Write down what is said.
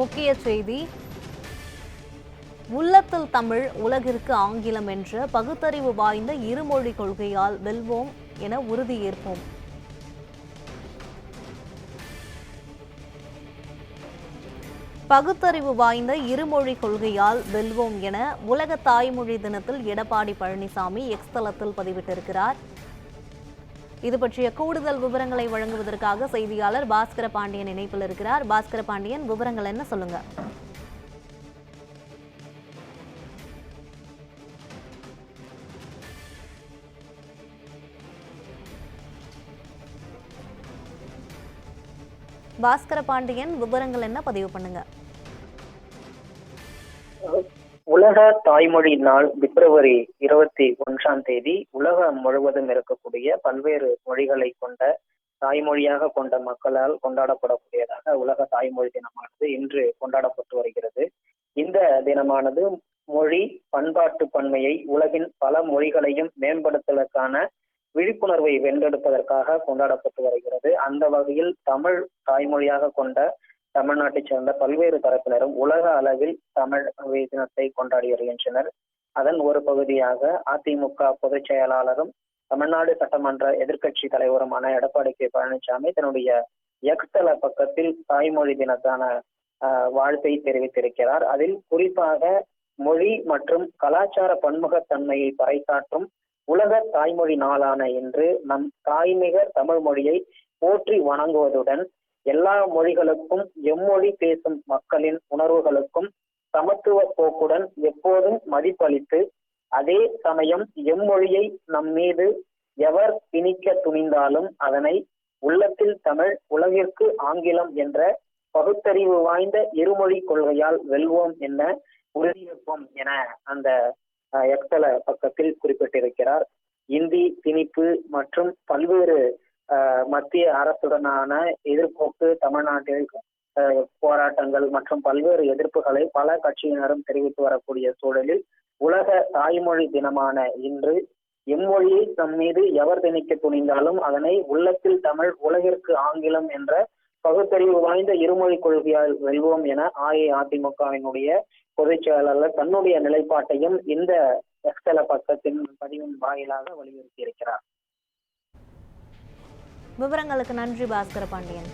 முக்கிய செய்தி. உள்ளத்தில் தமிழ், உலகிற்கு ஆங்கிலம் என்ற பகுத்தறிவு வாய்ந்த இருமொழி கொள்கையால் வெல்வோம் என உறுதியேற்போம். பகுத்தறிவு வாய்ந்த இருமொழி கொள்கையால் வெல்வோம் என உலக தாய்மொழி தினத்தில் எடப்பாடி பழனிசாமி எக்ஸ் தளத்தில் பதிவிட்டிருக்கிறார். இது பற்றிய கூடுதல் விவரங்களை வழங்குவதற்காக செய்தியாளர் பாஸ்கர பாண்டியன் இணைப்பில் இருக்கிறார். பாஸ்கர பாண்டியன், விவரங்கள் என்ன, சொல்லுங்க. பாஸ்கர பாண்டியன், விவரங்கள் என்ன, பதிவு பண்ணுங்க. உலக தாய்மொழி நாள் பிப்ரவரி 21 உலகம் முழுவதும் இருக்கக்கூடிய பல்வேறு மொழிகளை கொண்ட தாய்மொழியாக கொண்ட மக்களால் கொண்டாடப்படக்கூடியதாக உலக தாய்மொழி தினமானது இன்று கொண்டாடப்பட்டு வருகிறது. இந்த தினமானது மொழி பண்பாட்டு பன்மையை உலகின் பல மொழிகளையும் மேம்படுத்துவதற்கான விழிப்புணர்வை வென்றெடுப்பதற்காக கொண்டாடப்பட்டு வருகிறது. அந்த வகையில் தமிழ் தாய்மொழியாக கொண்ட தமிழ்நாட்டைச் சேர்ந்த பல்வேறு தரப்பினரும் உலக அளவில் தமிழ் தினத்தை கொண்டாடி வருகின்றனர். அதன் ஒரு பகுதியாக அதிமுக பொதுச் செயலாளரும் தமிழ்நாடு சட்டமன்ற எதிர்க்கட்சி தலைவருமான எடப்பாடி கே பழனிசாமி தன்னுடைய எக்ஸ் தள பக்கத்தில் தாய்மொழி தினத்தான வாழ்த்தை தெரிவித்திருக்கிறார். அதில் குறிப்பாக மொழி மற்றும் கலாச்சார பன்முகத்தன்மையை பறைசாற்றும் உலக தாய்மொழி நாளான இன்று நம் தாய்மிக தமிழ் மொழியை போற்றி வணங்குவதுடன் எல்லா மொழிகளுக்கும் எம்மொழி பேசும் மக்களின் உணர்வுகளுக்கும் சமத்துவ போக்குடன் எப்போதும் மதிப்பளித்து, அதே சமயம் எம்மொழியை நம் மீது எவர் திணிக்க துணிந்தாலும் அதனை உள்ளத்தில் தமிழ், உலகிற்கு ஆங்கிலம் என்ற பகுத்தறிவு வாய்ந்த இருமொழி கொள்கையால் வெல்வோம் என உறுதியேற்போம் என அந்த எக்ஸல பக்கத்தில் குறிப்பிட்டிருக்கிறார். இந்தி திணிப்பு மற்றும் பல்வேறு மத்திய அரசுடனான எதிர்ப்போக்கு, தமிழ்நாட்டில் போராட்டங்கள் மற்றும் பல்வேறு எதிர்ப்புகளை பல கட்சியினரும் தெரிவித்து வரக்கூடிய சூழலில் உலக தாய்மொழி தினமான இன்று எம்மொழியை நம் மீது எவர் திணிக்க துணிந்தாலும் அதனை உள்ளத்தில் தமிழ், உலகிற்கு ஆங்கிலம் என்ற பகுத்தறிவு வாய்ந்த இருமொழி கொள்கையால் வெல்வோம் என அஇஅதிமுகவினுடைய பொதுச் செயலாளர் தன்னுடைய நிலைப்பாட்டையும் இந்த எக்ஸல பக்கத்தின் பதிவின் வாயிலாக வலியுறுத்தி இருக்கிறார். விவரங்களுக்கு நன்றி பாஸ்கர பாண்டியன்.